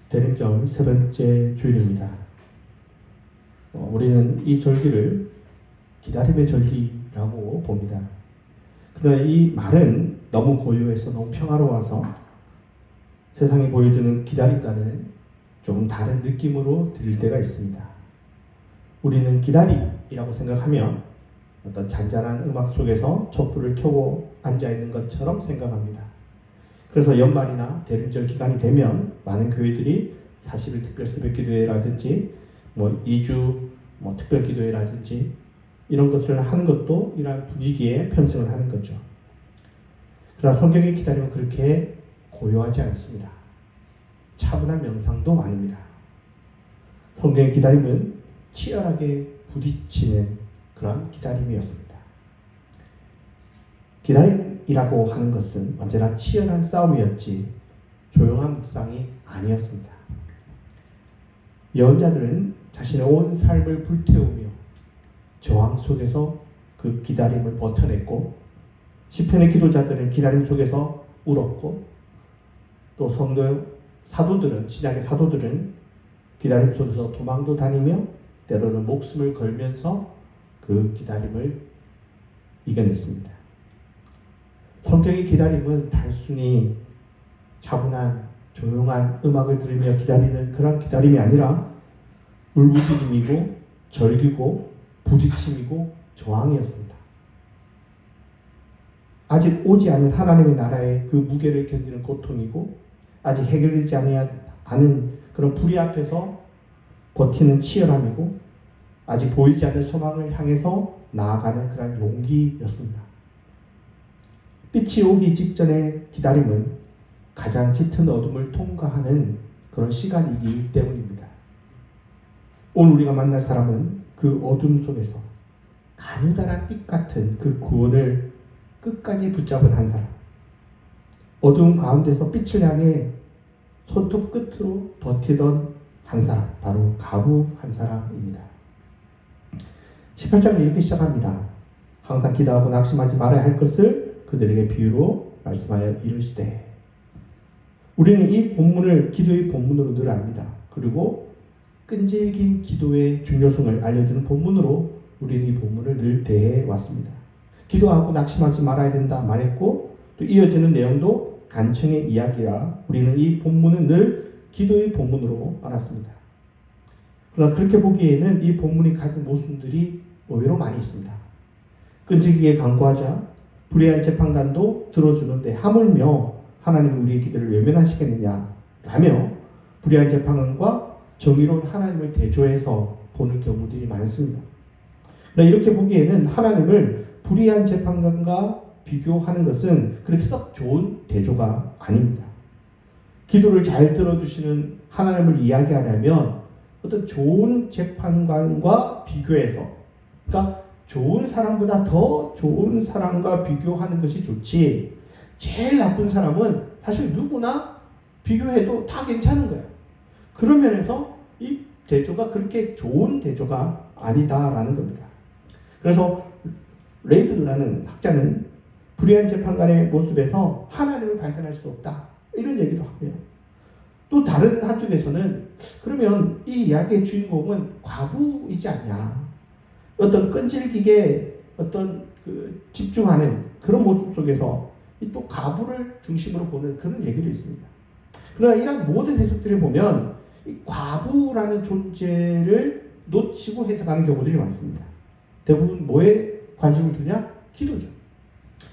대림절 세 번째 주일입니다. 우리는 이 절기를 기다림의 절기라고 봅니다. 그러나 이 말은 너무 고요해서 너무 평화로워서 세상이 보여주는 기다림과는 조금 다른 느낌으로 들릴 때가 있습니다. 우리는 기다림이라고 생각하면 어떤 잔잔한 음악 속에서 촛불을 켜고 앉아있는 것처럼 생각합니다. 그래서 연말이나 대림절 기간이 되면 많은 교회들이 40일 특별 새벽 기도회라든지 2주 특별 기도회라든지 이런 것을 하는 것도 이러한 분위기에 편승을 하는 거죠. 그러나 성경의 기다림은 그렇게 고요하지 않습니다. 차분한 명상도 많습니다. 성경의 기다림은 치열하게 부딪히는 그러한 기다림이었습니다. 기다림이라고 하는 것은 언제나 치열한 싸움이었지 조용한 묵상이 아니었습니다. 예언자들은 자신의 온 삶을 불태우며 저항 속에서 그 기다림을 버텨냈고, 시편의 기도자들은 기다림 속에서 울었고, 또 사도들은 신약의 사도들은 기다림 속에서 도망도 다니며 때로는 목숨을 걸면서 그 기다림을 이겨냈습니다. 성경의 기다림은 단순히 차분한 조용한 음악을 들으며 기다리는 그런 기다림이 아니라 울부짖음이고 절규고 부딪힘이고 저항이었습니다. 아직 오지 않은 하나님의 나라의 그 무게를 견디는 고통이고, 아직 해결되지 않은 그런 불의 앞에서 버티는 치열함이고, 아직 보이지 않는 소망을 향해서 나아가는 그런 용기였습니다. 빛이 오기 직전의 기다림은 가장 짙은 어둠을 통과하는 그런 시간이기 때문입니다. 오늘 우리가 만날 사람은 그 어둠 속에서 가느다란 빛 같은 그 구원을 끝까지 붙잡은 한 사람, 어두운 가운데서 빛을 향해 손톱 끝으로 버티던 한 사람, 바로 가부 한 사람입니다. 18장은 이렇게 시작합니다. 항상 기도하고 낙심하지 말아야 할 것을 그들에게 비유로 말씀하여 이르시되. 우리는 이 본문을 기도의 본문으로 늘 압니다. 그리고 끈질긴 기도의 중요성을 알려주는 본문으로 우리는 이 본문을 늘 대해 왔습니다. 기도하고 낙심하지 말아야 된다 말했고, 또 이어지는 내용도 간청의 이야기라 우리는 이 본문은 늘 기도의 본문으로 알았습니다. 그러나 그렇게 보기에는 이 본문이 가진 모순들이 의외로 많이 있습니다. 끈질기게 강구하자 불의한 재판관도 들어주는데 하물며 하나님은 우리의 기도를 외면하시겠느냐 라며 불의한 재판관과 정의로운 하나님을 대조해서 보는 경우들이 많습니다. 그러나 이렇게 보기에는 하나님을 불의한 재판관과 비교하는 것은 그렇게 썩 좋은 대조가 아닙니다. 기도를 잘 들어주시는 하나님을 이야기하려면 어떤 좋은 재판관과 비교해서, 그러니까 좋은 사람보다 더 좋은 사람과 비교하는 것이 좋지, 제일 나쁜 사람은 사실 누구나 비교해도 다 괜찮은 거예요. 그런 면에서 이 대조가 그렇게 좋은 대조가 아니다라는 겁니다. 그래서 레이드라는 학자는 불의한 재판관의 모습에서 하나님을 발견할 수 없다, 이런 얘기도 하고요. 또 다른 한쪽에서는 그러면 이 이야기의 주인공은 과부이지 않냐, 어떤 끈질기게 어떤 집중하는 그런 모습 속에서 또 과부를 중심으로 보는 그런 얘기도 있습니다. 그러나 이런 모든 해석들을 보면 이 과부라는 존재를 놓치고 해석하는 경우들이 많습니다. 대부분 뭐에 관심을 두냐? 기도죠.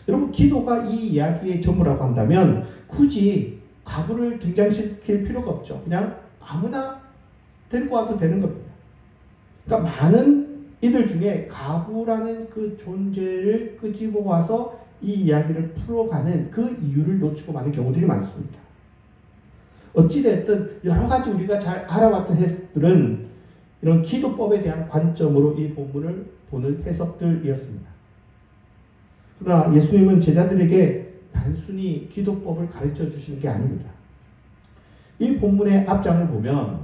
여러분, 기도가 이 이야기의 전부라고 한다면 굳이 과부를 등장시킬 필요가 없죠. 그냥 아무나 데리고 와도 되는 겁니다. 그러니까 많은 이들 중에 과부라는 그 존재를 끄집어 와서 이 이야기를 풀어가는 그 이유를 놓치고 많은 경우들이 많습니다. 어찌됐든 여러 가지 우리가 잘 알아왔던 해석들은 이런 기도법에 대한 관점으로 이 본문을 보는 해석들이었습니다. 그러나 예수님은 제자들에게 단순히 기도법을 가르쳐 주시는 게 아닙니다. 이 본문의 앞장을 보면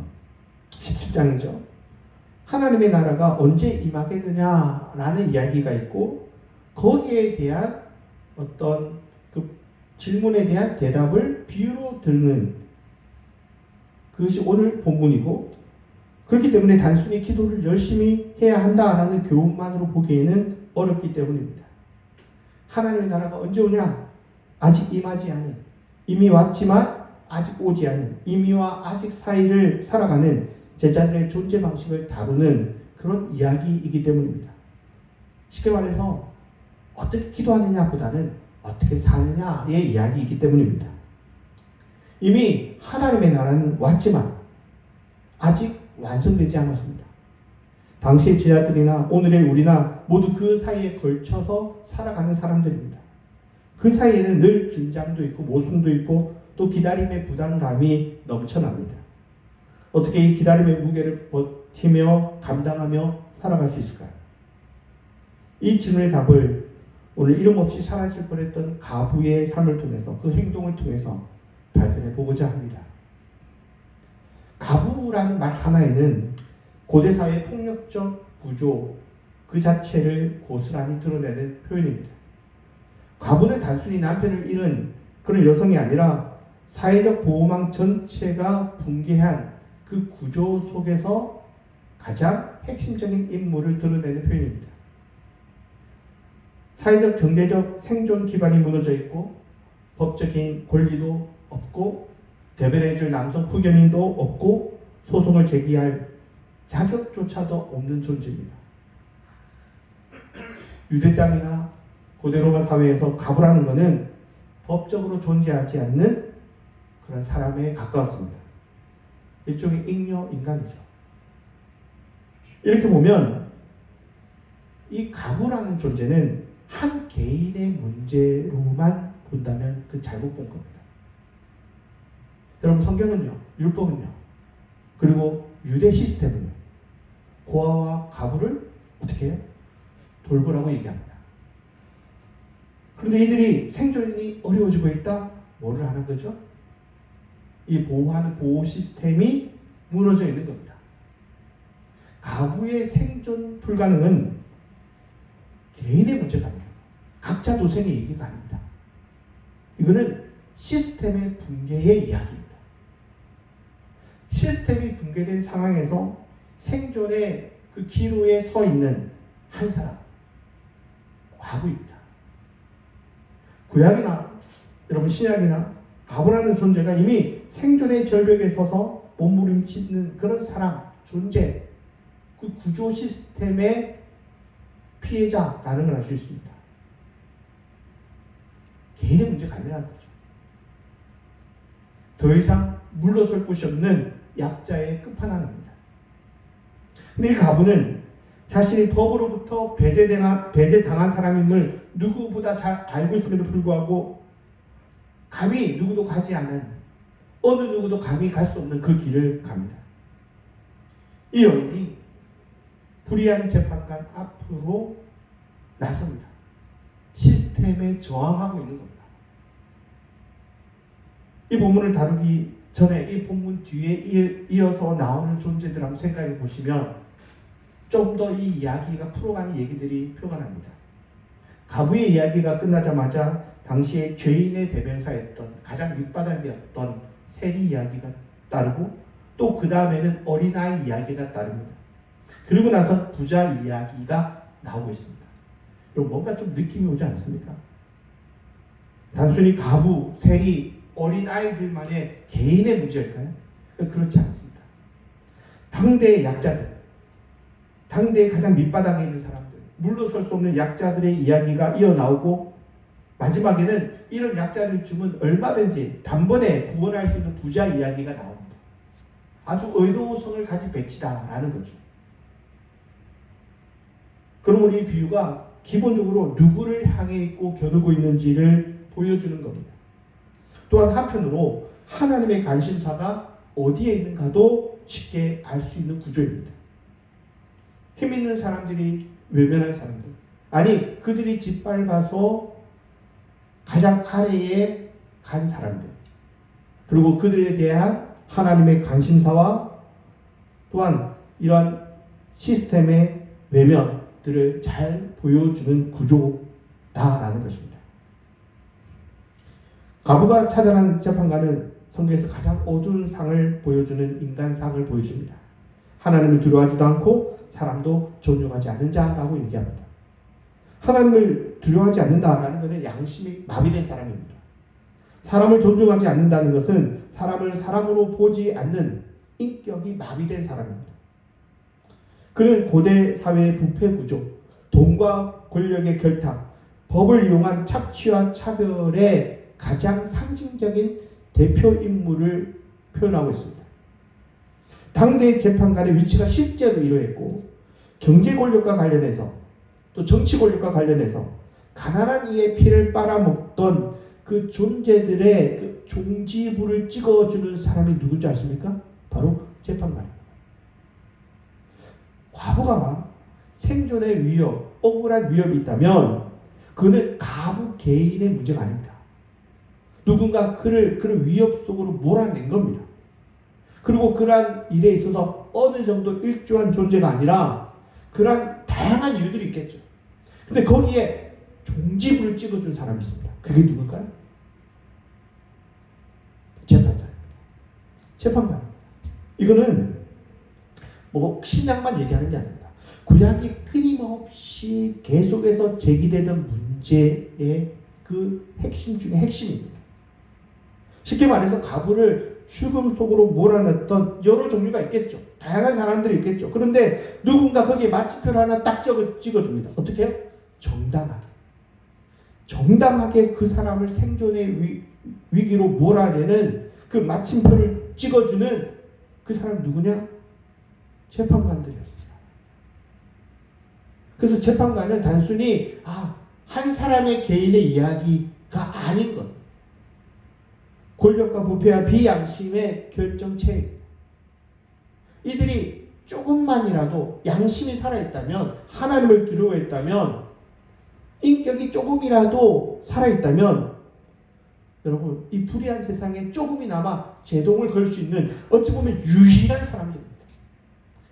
17장이죠. 하나님의 나라가 언제 임하겠느냐라는 이야기가 있고, 거기에 대한 어떤 그 질문에 대한 대답을 비유로 드는 그것이 오늘 본문이고, 그렇기 때문에 단순히 기도를 열심히 해야 한다라는 교훈만으로 보기에는 어렵기 때문입니다. 하나님의 나라가 언제 오냐? 아직 임하지 않은, 이미 왔지만 아직 오지 않는, 이미와 아직 사이를 살아가는 제자들의 존재 방식을 다루는 그런 이야기이기 때문입니다. 쉽게 말해서 어떻게 기도하느냐 보다는 어떻게 사느냐의 이야기이기 때문입니다. 이미 하나님의 나라는 왔지만 아직 완성되지 않았습니다. 당시의 제자들이나 오늘의 우리나 모두 그 사이에 걸쳐서 살아가는 사람들입니다. 그 사이에는 늘 긴장도 있고 모순도 있고 또 기다림의 부담감이 넘쳐납니다. 어떻게 이 기다림의 무게를 버티며 감당하며 살아갈 수 있을까요? 이 질문의 답을 오늘 이름 없이 사라질 뻔했던 가부의 삶을 통해서, 그 행동을 통해서 발견해 보고자 합니다. 가부라는 말 하나에는 고대 사회의 폭력적 구조 그 자체를 고스란히 드러내는 표현입니다. 가부는 단순히 남편을 잃은 그런 여성이 아니라 사회적 보호망 전체가 붕괴한 그 구조 속에서 가장 핵심적인 인물을 드러내는 표현입니다. 사회적 경제적 생존 기반이 무너져 있고 법적인 권리도 없고 대변해줄 남성 후견인도 없고 소송을 제기할 자격조차도 없는 존재입니다. 유대 땅이나 고대 로마 사회에서 가부라는 것은 법적으로 존재하지 않는 그런 사람에 가까웠습니다. 일종의 잉여 인간이죠. 이렇게 보면 이 가부라는 존재는 한 개인의 문제로만 본다면 그 잘못 본 겁니다. 여러분, 성경은요, 율법은요, 그리고 유대 시스템은요, 고아와 가부를 어떻게 해요? 돌보라고 얘기합니다. 그런데 이들이 생존이 어려워지고 있다? 뭐를 하는 거죠? 이 보호하는 보호 시스템이 무너져 있는 겁니다. 가부의 생존 불가능은 개인의 문제가 아니라 각자 도생의 얘기가 아닙니다. 이거는 시스템의 붕괴의 이야기입니다. 시스템이 붕괴된 상황에서 생존의 그 기로에 서 있는 한 사람, 가부입니다. 구약이나 여러분 신약이나 가부라는 존재가 이미 생존의 절벽에 서서 몸부림치는 그런 사람, 존재, 그 구조 시스템의 피해자라는 걸 알 수 있습니다. 개인의 문제가 아니라는 거죠. 더 이상 물러설 곳이 없는 약자의 끝판왕입니다. 근데 이 가부는 자신이 법으로부터 배제당한 사람임을 누구보다 잘 알고 있음에도 불구하고 감히 누구도 가지 않은, 어느 누구도 감히 갈 수 없는 그 길을 갑니다. 이 여인이 불의한 재판관 앞으로 나섭니다. 시스템에 저항하고 있는 겁니다. 이 본문을 다루기 전에 이 본문 뒤에 이어서 나오는 존재들 한번 생각해 보시면 좀 더 이 이야기가 풀어가는 얘기들이 표가 납니다. 가부의 이야기가 끝나자마자 당시에 죄인의 대변사였던 가장 밑바닥이었던 세리 이야기가 따르고 또 그 다음에는 어린아이 이야기가 따릅니다. 그리고 나서 부자 이야기가 나오고 있습니다. 여러분, 뭔가 좀 느낌이 오지 않습니까? 단순히 가부, 세리, 어린아이들만의 개인의 문제일까요? 그렇지 않습니다. 당대의 약자들, 당대의 가장 밑바닥에 있는 사람들, 물러설 수 없는 약자들의 이야기가 이어나오고 마지막에는 이런 약자를 주면 얼마든지 단번에 구원할 수 있는 부자 이야기가 나옵니다. 아주 의도성을 가진 배치다라는 거죠. 그러면 이 비유가 기본적으로 누구를 향해 있고 겨누고 있는지를 보여주는 겁니다. 또한 한편으로 하나님의 관심사가 어디에 있는가도 쉽게 알 수 있는 구조입니다. 힘 있는 사람들이 외면한 사람들, 아니 그들이 짓밟아서 가장 아래에 간 사람들, 그리고 그들에 대한 하나님의 관심사와 또한 이러한 시스템의 외면들을 잘 보여주는 구조다라는 것입니다. 가부가 찾아간 재판관은 성경에서 가장 어두운 상을 보여주는 인간상을 보여줍니다. 하나님을 두려워하지도 않고 사람도 존중하지 않는 자라고 얘기합니다. 하나님을 두려워하지 않는다라는 것은 양심이 마비된 사람입니다. 사람을 존중하지 않는다는 것은 사람을 사람으로 보지 않는 인격이 마비된 사람입니다. 그는 고대 사회의 부패 구조, 돈과 권력의 결탁, 법을 이용한 착취와 차별의 가장 상징적인 대표 인물을 표현하고 있습니다. 당대 재판관의 위치가 실제로 이러했고 경제 권력과 관련해서 또 정치 권력과 관련해서 가난한 이의 피를 빨아먹던 그 존재들의 그 종지부를 찍어주는 사람이 누군지 아십니까? 바로 재판관입니다. 과부가 생존의 위협, 억울한 위협이 있다면 그는 가부 개인의 문제가 아닙니다. 누군가 그를 위협 속으로 몰아낸 겁니다. 그리고 그러한 일에 있어서 어느 정도 일조한 존재가 아니라 그러한 다양한 이유들이 있겠죠. 근데 거기에 종지부를 찍어준 사람이 있습니다. 그게 누굴까요? 재판관입니다. 재판관. 이거는 뭐 신약만 얘기하는 게 아닙니다. 구약이 끊임없이 계속해서 제기되던 문제의 그 핵심 중에 핵심입니다. 쉽게 말해서 가부를 죽음 속으로 몰아넣었던 여러 종류가 있겠죠. 다양한 사람들이 있겠죠. 그런데 누군가 거기에 마침표를 하나 딱 찍어줍니다. 어떻게 해요? 정당하게. 정당하게 그 사람을 생존의 위기로 몰아내는 그 마침표를 찍어주는 그 사람이 누구냐? 재판관들이었습니다. 그래서 재판관은 단순히 한 사람의 개인의 이야기가 아닌 것. 권력과 부패와 비양심의 결정체입니다. 이들이 조금만이라도 양심이 살아있다면, 하나님을 두려워했다면, 인격이 조금이라도 살아있다면, 여러분, 이 불의한 세상에 조금이나마 제동을 걸 수 있는 어찌 보면 유일한 사람들입니다.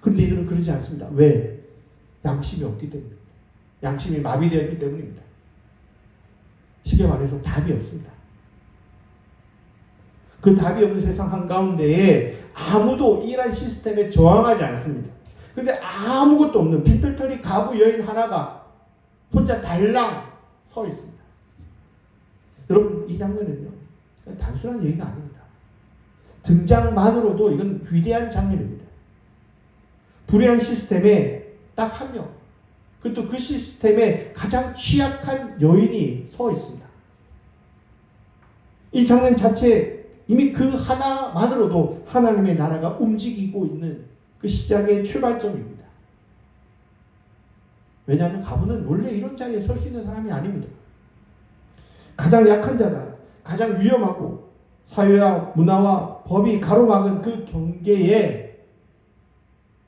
그런데 이들은 그러지 않습니다. 왜? 양심이 없기 때문입니다. 양심이 마비되었기 때문입니다. 쉽게 말해서 답이 없습니다. 그 답이 없는 세상 한가운데에 아무도 이러한 시스템에 저항하지 않습니다. 근데 아무것도 없는 빈털터리 가부 여인 하나가 혼자 달랑 서 있습니다. 여러분, 이 장면은요, 단순한 얘기가 아닙니다. 등장만으로도 이건 위대한 장면입니다. 불의한 시스템에 딱 한 명, 그것도 그 시스템에 가장 취약한 여인이 서 있습니다. 이 장면 자체 이미 그 하나만으로도 하나님의 나라가 움직이고 있는 그 시작의 출발점입니다. 왜냐하면 가부는 원래 이런 자리에 설 수 있는 사람이 아닙니다. 가장 약한 자가 가장 위험하고 사회와 문화와 법이 가로막은 그 경계에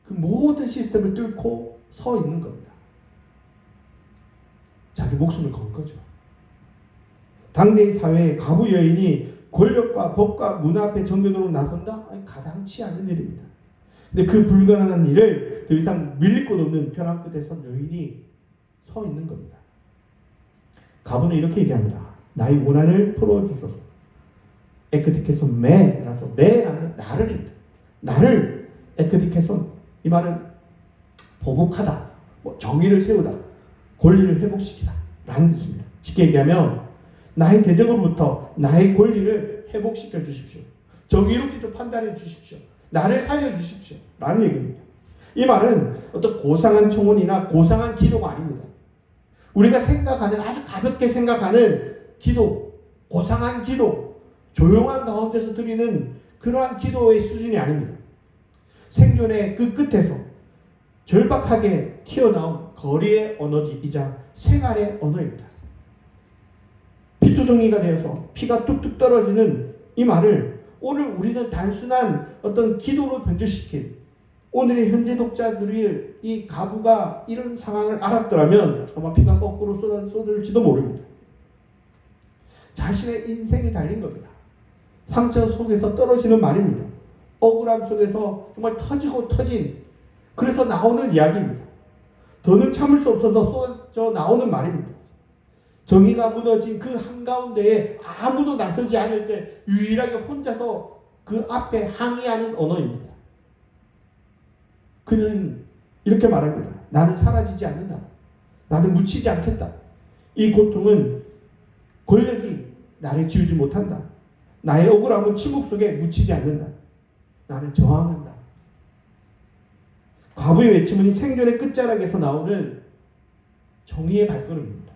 그 모든 시스템을 뚫고 서 있는 겁니다. 자기 목숨을 건 거죠. 당대의 사회에 가부 여인이 권력과 법과 문화 앞에 정면으로 나선다? 가당치 않은 일입니다. 근데 그 불가능한 일을 더 이상 밀릴 곳 없는 벼랑 끝에 선 여인이 서 있는 겁니다. 가부는 이렇게 얘기합니다. 나의 고난을 풀어주소서. 에크디케손 메라서 메라는 나를입니다. 나를 에크디케손, 이 말은 보복하다, 정의를 세우다, 권리를 회복시키다 라는 뜻입니다. 쉽게 얘기하면 나의 대적으로부터 나의 권리를 회복시켜 주십시오. 정의롭게 좀 판단해 주십시오. 나를 살려 주십시오 라는 얘기입니다. 이 말은 어떤 고상한 청원이나 고상한 기도가 아닙니다. 우리가 생각하는, 아주 가볍게 생각하는 기도, 고상한 기도, 조용한 가운데서 드리는 그러한 기도의 수준이 아닙니다. 생존의 그 끝에서 절박하게 튀어나온 거리의 언어이자 생활의 언어입니다. 피투성이가 되어서 피가 뚝뚝 떨어지는 이 말을 오늘 우리는 단순한 어떤 기도로 변질시킨, 오늘의 현재 독자들이 이 가부가 이런 상황을 알았더라면 아마 피가 거꾸로 쏟을지도 모릅니다. 자신의 인생이 달린 겁니다. 상처 속에서 떨어지는 말입니다. 억울함 속에서 정말 터지고 터진, 그래서 나오는 이야기입니다. 더는 참을 수 없어서 쏟아져 나오는 말입니다. 정의가 무너진 그 한가운데에 아무도 나서지 않을 때 유일하게 혼자서 그 앞에 항의하는 언어입니다. 그는 이렇게 말합니다. 나는 사라지지 않는다. 나는 묻히지 않겠다. 이 고통은 권력이 나를 지우지 못한다. 나의 억울함은 침묵 속에 묻히지 않는다. 나는 저항한다. 과부의 외침은 생존의 끝자락에서 나오는 정의의 발걸음입니다.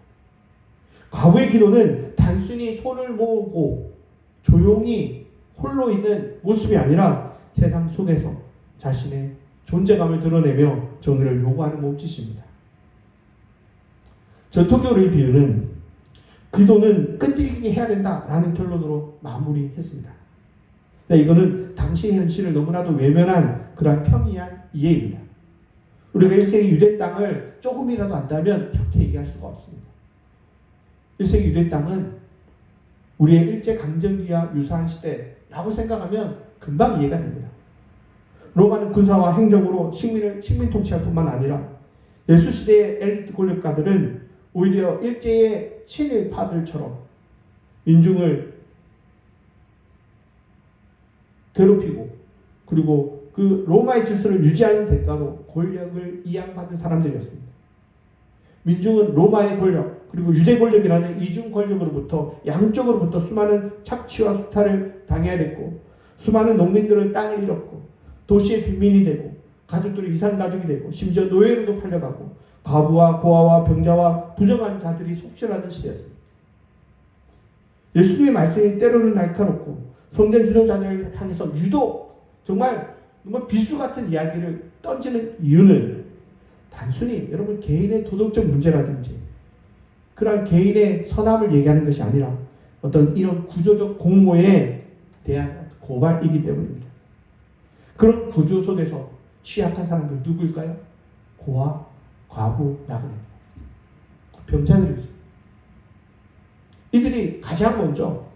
과부의 기도는 단순히 손을 모으고 조용히 홀로 있는 모습이 아니라 세상 속에서 자신의 존재감을 드러내며 정의를 요구하는 몸짓입니다. 전통적으로 이 비유는 기도는 끈질기게 해야 된다라는 결론으로 마무리했습니다. 이거는 당시의 현실을 너무나도 외면한 그러한 평이한 이해입니다. 우리가 1세기 유대 땅을 조금이라도 안다면 이렇게 얘기할 수가 없습니다. 1세기 유대 땅은 우리의 일제강점기와 유사한 시대라고 생각하면 금방 이해가 됩니다. 로마는 군사와 행정으로 식민 통치할 뿐만 아니라 예수 시대의 엘리트 권력가들은 오히려 일제의 친일파들처럼 민중을 괴롭히고 그리고 그 로마의 질서를 유지하는 대가로 권력을 이양받은 사람들이었습니다. 민중은 로마의 권력 그리고 유대 권력이라는 이중 권력으로부터 양쪽으로부터 수많은 착취와 수탈을 당해야 됐고 수많은 농민들은 땅을 잃었고 도시의 빈민이 되고 가족들이 이산가족이 되고 심지어 노예로도 팔려가고 과부와 고아와 병자와 부정한 자들이 속출하는 시대였습니다. 예수님의 말씀이 때로는 날카롭고 성전 지도자들을 향해서 유독 정말 비수 같은 이야기를 던지는 이유는 단순히 여러분 개인의 도덕적 문제라든지 그러한 개인의 선함을 얘기하는 것이 아니라 어떤 이런 구조적 공모에 대한 고발이기 때문입니다. 그런 구조 속에서 취약한 사람들 누구일까요? 고아, 과부, 나그네, 병자들이죠. 이들이 가장 먼저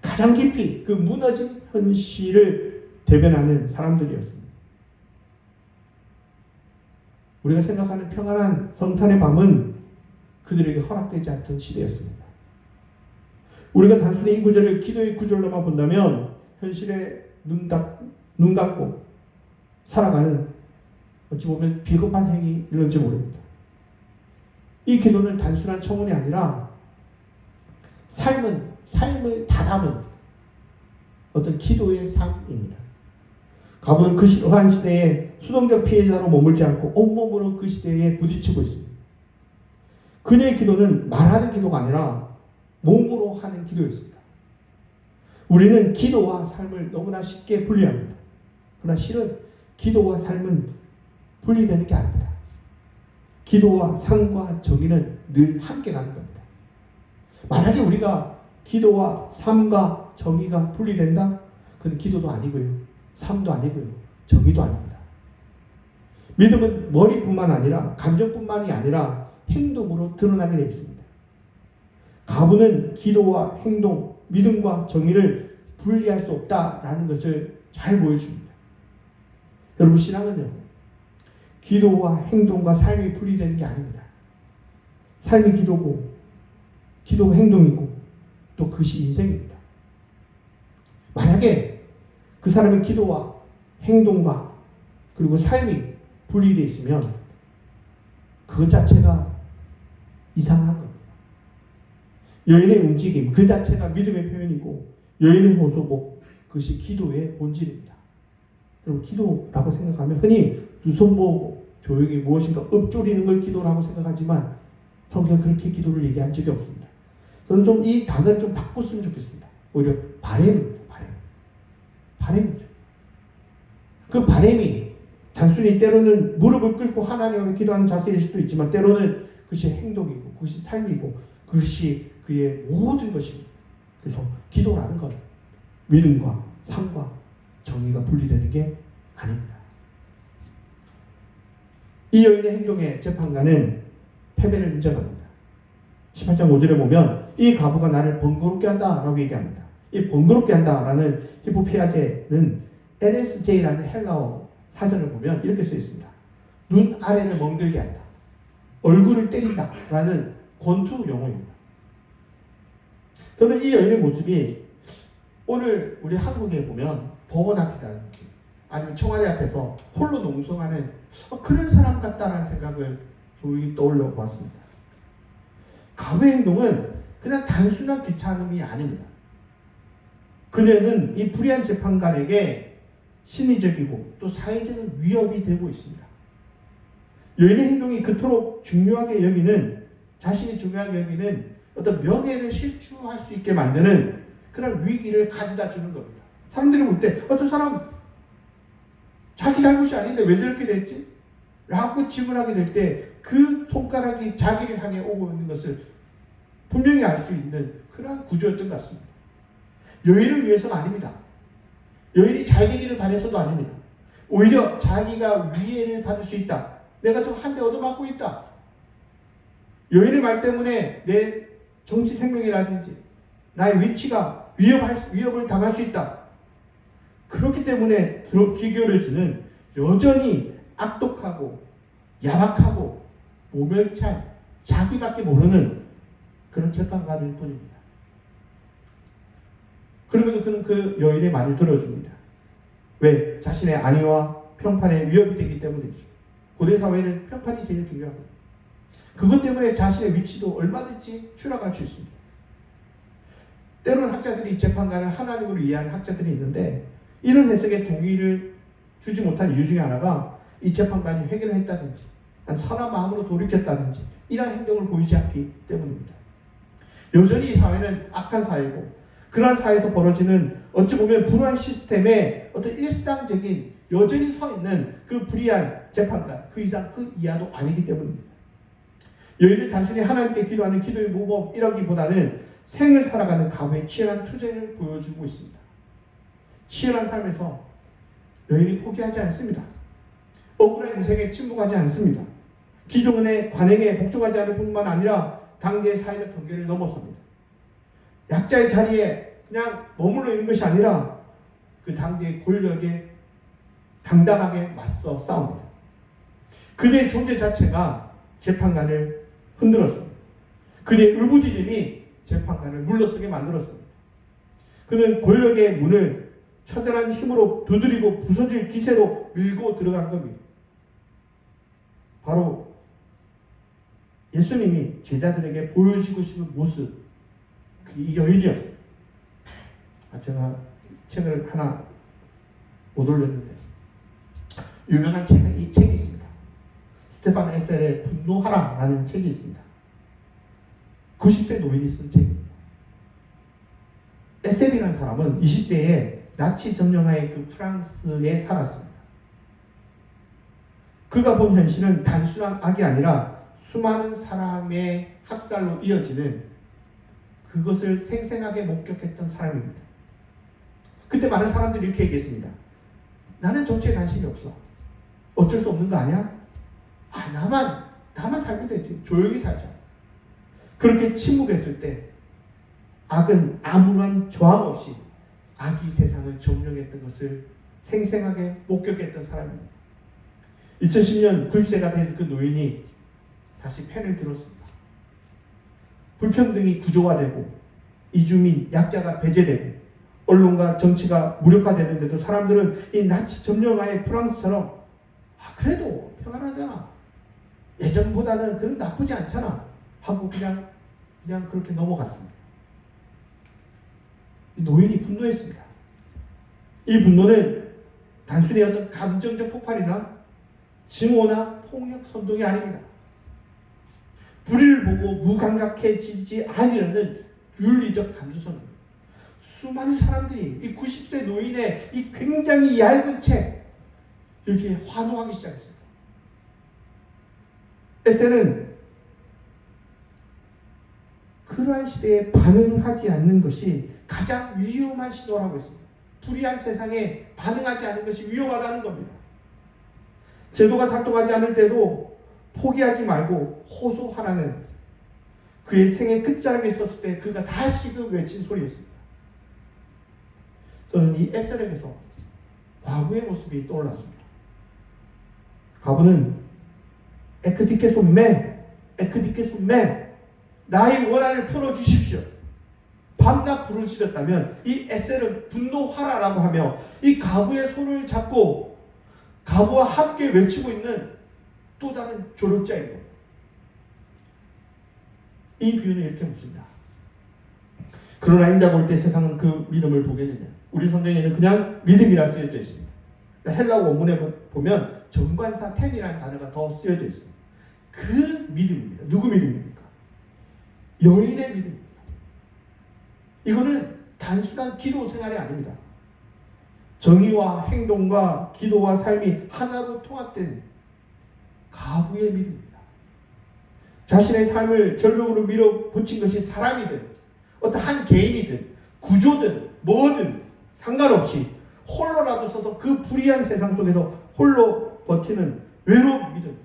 가장 깊이 그 무너진 현실을 대변하는 사람들이었습니다. 우리가 생각하는 평안한 성탄의 밤은 그들에게 허락되지 않던 시대였습니다. 우리가 단순히 이 구절을 기도의 구절로만 본다면 현실에 눈 감고 살아가는 어찌 보면 비겁한 행위일지 모릅니다. 이 기도는 단순한 청원이 아니라 삶을 다 담은 어떤 기도의 삶입니다. 과부는 그 그러한 시대에 수동적 피해자로 머물지 않고 온몸으로 그 시대에 부딪히고 있습니다. 그녀의 기도는 말하는 기도가 아니라 몸으로 하는 기도였습니다. 우리는 기도와 삶을 너무나 쉽게 분리합니다. 그러나 실은 기도와 삶은 분리되는 게 아닙니다. 기도와 삶과 정의는 늘 함께 가는 겁니다. 만약에 우리가 기도와 삶과 정의가 분리된다? 그건 기도도 아니고요. 삶도 아니고요. 정의도 아닙니다. 믿음은 머리뿐만 아니라 감정뿐만이 아니라 행동으로 드러나게 되어 있습니다. 과부는 기도와 행동, 믿음과 정의를 분리할 수 없다라는 것을 잘 보여줍니다. 여러분 신앙은요. 기도와 행동과 삶이 분리되는 게 아닙니다. 삶이 기도고 기도가 행동이고 또 그것이 인생입니다. 만약에 그 사람의 기도와 행동과 그리고 삶이 분리되어 있으면 그것 자체가 이상한 겁니다. 여인의 움직임 그 자체가 믿음의 표현이고 여인의 호소고 그것이 기도의 본질입니다. 여러분 기도라고 생각하면 흔히 두 손 모으고 조용히 무엇인가 읊조리는 걸 기도라고 생각하지만 성경은 그렇게 기도를 얘기한 적이 없습니다. 저는 좀 이 단어를 좀 바꿨으면 좋겠습니다. 오히려 바램입니다. 바램이죠. 그 바램이 단순히 때로는 무릎을 꿇고 하나님을 기도하는 자세일 수도 있지만 때로는 그것이 행동이고 그것이 삶이고 그것이 그의 모든 것입니다. 그래서 기도라는 것 믿음과 삶과 정의가 분리되는 게 아닙니다. 이 여인의 행동에 재판관은 패배를 인정합니다. 18장 5절에 보면 이 과부가 나를 번거롭게 한다라고 얘기합니다. 이 번거롭게 한다라는 히포피아제는 LSJ라는 헬라어 사전을 보면 이렇게 쓰여 있습니다. 눈 아래를 멍들게 한다. 얼굴을 때린다 라는 권투 용어입니다. 저는 이 여인의 모습이 오늘 우리 한국에 보면 법원 앞이라든지 아니면 청와대 앞에서 홀로 농성하는 그런 사람 같다라는 생각을 조용히 떠올려 보았습니다. 가부의 행동은 그냥 단순한 귀찮음이 아닙니다. 그녀는 이 불의한 재판관에게 심리적이고 또 사회적인 위협이 되고 있습니다. 여인의 행동이 그토록 중요하게 여기는, 자신이 중요하게 여기는 어떤 명예를 실추할 수 있게 만드는 그런 위기를 가져다 주는 겁니다. 사람들이 볼 때 저 사람 자기 잘못이 아닌데 왜 저렇게 됐지? 라고 질문하게 될 때 그 손가락이 자기를 향해 오고 있는 것을 분명히 알 수 있는 그러한 구조였던 것 같습니다. 여인을 위해서가 아닙니다. 여인이 잘 되기를 바라서도 아닙니다. 오히려 자기가 위해를 받을 수 있다. 내가 좀 한 대 얻어맞고 있다. 여인의 말 때문에 내 정치 생명이라든지 나의 위치가 위협을 당할 수 있다. 그렇기 때문에 귀 기울여주는 여전히 악독하고 야박하고 모멸찬 자기밖에 모르는 그런 재판관일 뿐입니다. 그러면서 그는 그 여인의 말을 들어줍니다. 왜? 자신의 안위와 평판에 위협이 되기 때문이죠. 고대 사회는 평판이 제일 중요하거든요. 그것 때문에 자신의 위치도 얼마든지 추락할 수 있습니다. 때로는 학자들이 재판관을 하나님으로 이해하는 학자들이 있는데 이런 해석에 동의를 주지 못한 이유 중에 하나가 이 재판관이 회개를 했다든지 선한 마음으로 돌이켰다든지 이러한 행동을 보이지 않기 때문입니다. 여전히 이 사회는 악한 사회고 그러한 사회에서 벌어지는 어찌 보면 불우한 시스템에 어떤 일상적인 여전히 서 있는 그 불의한 재판관, 그 이상 그 이하도 아니기 때문입니다. 여인은 단순히 하나님께 기도하는 기도의 모범이라기보다는 생을 살아가는 가부의 치열한 투쟁을 보여주고 있습니다. 치열한 삶에서 여인이 포기하지 않습니다. 억울한 인생에 침묵하지 않습니다. 기존의 관행에 복종하지 않을 뿐만 아니라 당대의 사회적 경계를 넘어섭니다. 약자의 자리에 그냥 머물러 있는 것이 아니라 그 당대의 권력에 당당하게 맞서 싸웁니다. 그녀의 존재 자체가 재판관을 흔들었습니다. 그녀의 울부짖음이 재판관을 물러서게 만들었습니다. 그는 권력의 문을 처절한 힘으로 두드리고 부서질 기세로 밀고 들어간 겁니다. 바로 예수님이 제자들에게 보여주고 싶은 모습, 이 여인이었습니다. 제가 책을 하나 못 올렸는데 유명한 이 책이 있습니다. 스테판 에셀의 분노하라라는 책이 있습니다. 90세 노인이 쓴 책입니다. 에셀이라는 사람은 20대에 나치 점령하에 그 프랑스에 살았습니다. 그가 본 현실은 단순한 악이 아니라 수많은 사람의 학살로 이어지는 그것을 생생하게 목격했던 사람입니다. 그때 많은 사람들이 이렇게 얘기했습니다. 나는 정치에 관심이 없어. 어쩔 수 없는 거 아니야? 나만 살면 되지. 조용히 살자. 그렇게 침묵했을 때 악은 아무런 저항 없이 악이 세상을 점령했던 것을 생생하게 목격했던 사람입니다. 2010년 90세가 된 그 노인이 다시 펜을 들었습니다. 불평등이 구조화되고 이주민, 약자가 배제되고 언론과 정치가 무력화되는데도 사람들은 이 나치 점령하의 프랑스처럼 그래도 평안하잖아. 예전보다는 그래도 나쁘지 않잖아. 하고 그냥 그렇게 넘어갔습니다. 이 노인이 분노했습니다. 이 분노는 단순히 어떤 감정적 폭발이나 증오나 폭력 선동이 아닙니다. 불의를 보고 무감각해지지 아니라는 윤리적 감수성입니다. 수많은 사람들이 이 90세 노인의 이 굉장히 얇은 책 여기에 환호하기 시작했습니다. 에셀은 그러한 시대에 반응하지 않는 것이 가장 위험한 시도라고 했습니다. 불의한 세상에 반응하지 않는 것이 위험하다는 겁니다. 제도가 작동하지 않을 때도 포기하지 말고 호소하라는 그의 생의 끝자락에 섰을 때 그가 다시금 외친 소리였습니다. 저는 이 에셀에게서 과거의 모습이 떠올랐습니다. 과거는 에크디케 손매 나의 원한을 풀어주십시오. 밤낮 부르짖었다면 이 에셀은 분노하라라고 하며 이 가부의 손을 잡고 가부와 함께 외치고 있는 또 다른 조력자인 겁니다. 이 비유는 이렇게 묻습니다. 그러나 인자가 올 때 세상은 그 믿음을 보게 되냐? 우리 성경에는 그냥 믿음이라 쓰여져 있습니다. 헬라어 원문에 보면 정관사 텐이라는 단어가 더 쓰여져 있습니다. 그 믿음입니다. 누구 믿음입니까? 여인의 믿음입니다. 이거는 단순한 기도 생활이 아닙니다. 정의와 행동과 기도와 삶이 하나로 통합된 가부의 믿음입니다. 자신의 삶을 절벽으로 밀어붙인 것이 사람이든 어떤 한 개인이든 구조든 뭐든 상관없이 홀로라도 서서 그 불의한 세상 속에서 홀로 버티는 외로운 믿음,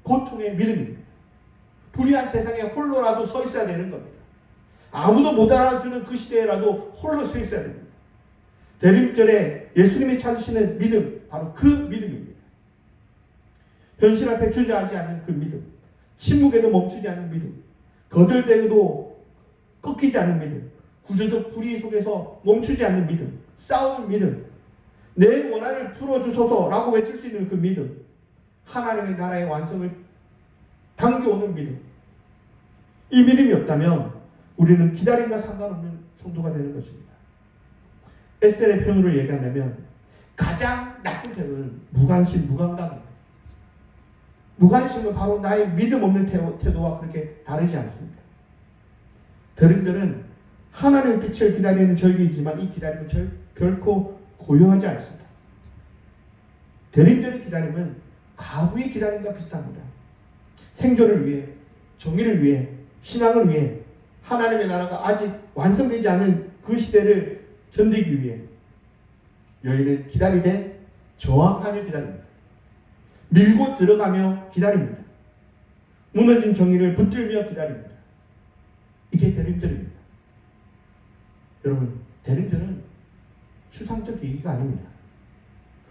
고통의 믿음입니다. 불의한 세상에 홀로라도 서 있어야 되는 겁니다. 아무도 못 알아주는 그 시대에라도 홀로 서 있어야 됩니다. 대림절에 예수님이 찾으시는 믿음, 바로 그 믿음입니다. 현실 앞에 주저하지 않는 그 믿음, 침묵에도 멈추지 않는 믿음, 거절되고도 꺾이지 않는 믿음, 구조적 불의 속에서 멈추지 않는 믿음, 싸우는 믿음, 내 원한을 풀어주소서라고 외칠 수 있는 그 믿음, 하나님의 나라의 완성을 당겨오는 믿음. 이 믿음이 없다면 우리는 기다림과 상관없는 성도가 되는 것입니다. 에셀의 표현으로 얘기한다면 가장 나쁜 태도는 무관심, 무감각입니다. 무관심은 바로 나의 믿음 없는 태도와 그렇게 다르지 않습니다. 대림들은 하나님의 빛을 기다리는 절기이지만 이 기다림은 결코 고요하지 않습니다. 대림절의 기다림은 가부의 기다림과 비슷합니다. 생존을 위해, 정의를 위해, 신앙을 위해, 하나님의 나라가 아직 완성되지 않은 그 시대를 견디기 위해 여인은 기다리되 저항하며 기다립니다. 밀고 들어가며 기다립니다. 무너진 정의를 붙들며 기다립니다. 이게 대림절입니다. 여러분, 대림절은 추상적 얘기가 아닙니다.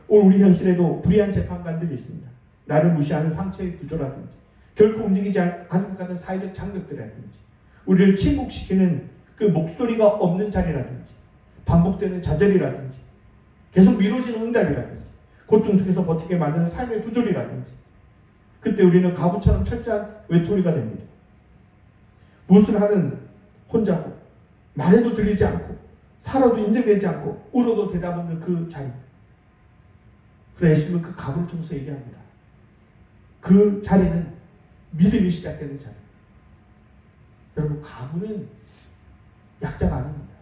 오늘 우리 현실에도 불의한 재판관들이 있습니다. 나를 무시하는 상처의 구조라든지 결코 움직이지 않을 것 같은 사회적 장벽들이라든지 우리를 침묵시키는 그 목소리가 없는 자리라든지 반복되는 좌절이라든지 계속 미뤄지는 응답이라든지 고통 속에서 버티게 만드는 삶의 부조리라든지 그때 우리는 가부처럼 철저한 외톨이가 됩니다. 무엇을 하든 혼자고 말해도 들리지 않고 살아도 인정되지 않고 울어도 대답 없는 그 자리. 그래서 예수님은 그 가부를 통해서 얘기합니다. 그 자리는 믿음이 시작되는 자리. 여러분, 가부는 약자가 아닙니다.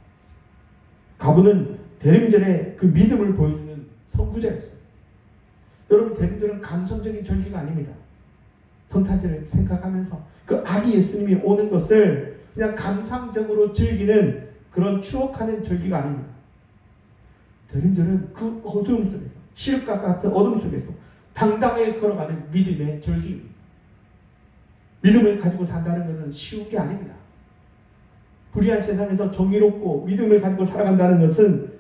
가부는 대림절에 그 믿음을 보여주는 선구자였어요. 여러분, 대림절은 감성적인 절기가 아닙니다. 성탄절을 생각하면서 그 아기 예수님이 오는 것을 그냥 감상적으로 즐기는 그런 추억하는 절기가 아닙니다. 대림절은 그 어두움 속에서, 시륵과 같은 어둠 속에서 당당하게 걸어가는 믿음의 절기입니다. 믿음을 가지고 산다는 것은 쉬운 게 아닙니다. 불의한 세상에서 정의롭고 믿음을 가지고 살아간다는 것은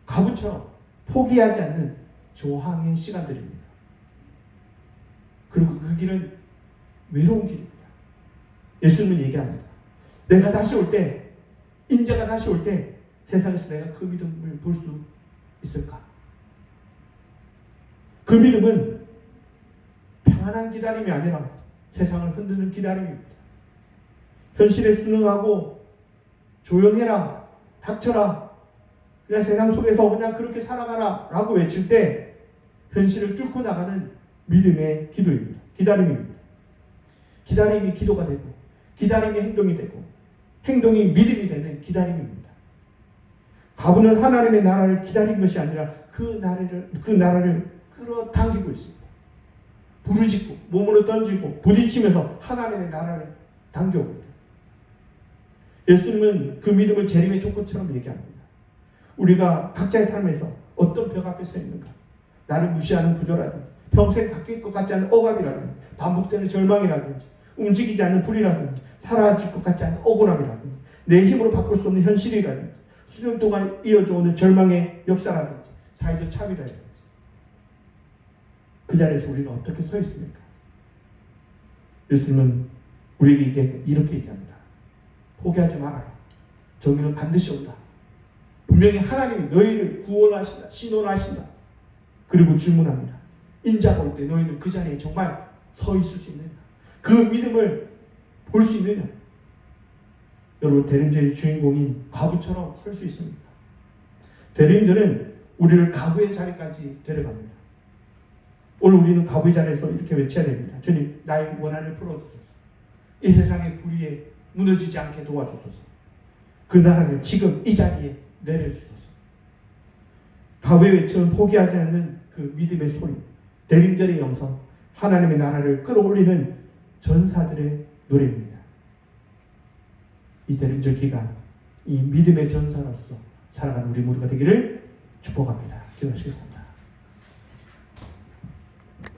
가부처럼 포기하지 않는 조항의 시간들입니다. 그리고 그 길은 외로운 길입니다. 예수님은 얘기합니다. 내가 다시 올 때, 인자가 다시 올 때 세상에서 내가 그 믿음을 볼 수 있을까? 그 믿음은 평안한 기다림이 아니라 세상을 흔드는 기다림입니다. 현실에 순응하고 조용해라, 닥쳐라, 그냥 세상 속에서 그냥 그렇게 살아가라 라고 외칠 때 현실을 뚫고 나가는 믿음의 기도입니다. 기다림입니다. 기다림이 기도가 되고 기다림이 행동이 되고 행동이 믿음이 되는 기다림입니다. 가부는 하나님의 나라를 기다린 것이 아니라 그 나라를 끌어당기고 있습니다. 부르짖고 몸으로 던지고 부딪히면서 하나님의 나라를 당겨옵니다. 예수님은 그 믿음을 재림의 조건처럼 얘기합니다. 우리가 각자의 삶에서 어떤 벽 앞에 서 있는가? 나를 무시하는 구조라든지 평생 바뀔 것 같지 않은 억압이라든지 반복되는 절망이라든지 움직이지 않는 불이라든지 사라질 것 같지 않은 억울함이라든지 내 힘으로 바꿀 수 없는 현실이라든지 수년 동안 이어져 오는 절망의 역사라든지 사회적 차별이라든지 그 자리에서 우리는 어떻게 서 있습니까? 예수님은 우리에게 이렇게 얘기합니다. 포기하지 말아라. 정의는 반드시 온다. 분명히 하나님이 너희를 구원하신다. 신원하신다. 그리고 질문합니다. 인자가 올 때 너희는 그 자리에 정말 서 있을 수 있느냐? 그 믿음을 볼 수 있느냐? 여러분, 대림절의 주인공인 과부처럼 설 수 있습니까? 대림절은 우리를 과부의 자리까지 데려갑니다. 오늘 우리는 과부의 자리에서 이렇게 외쳐야 됩니다. 주님, 나의 원한을 풀어주소서. 이 세상의 불의에 무너지지 않게 도와주소서. 그 나라를 지금 이 자리에 내려주소서. 과부의 외침을 포기하지 않는 그 믿음의 소리, 대림절의 영성, 하나님의 나라를 끌어올리는 전사들의 노래입니다. 이 대림절 기간, 이 믿음의 전사로서 살아가는 우리 모두가 되기를 축복합니다. 기도하시겠습니다.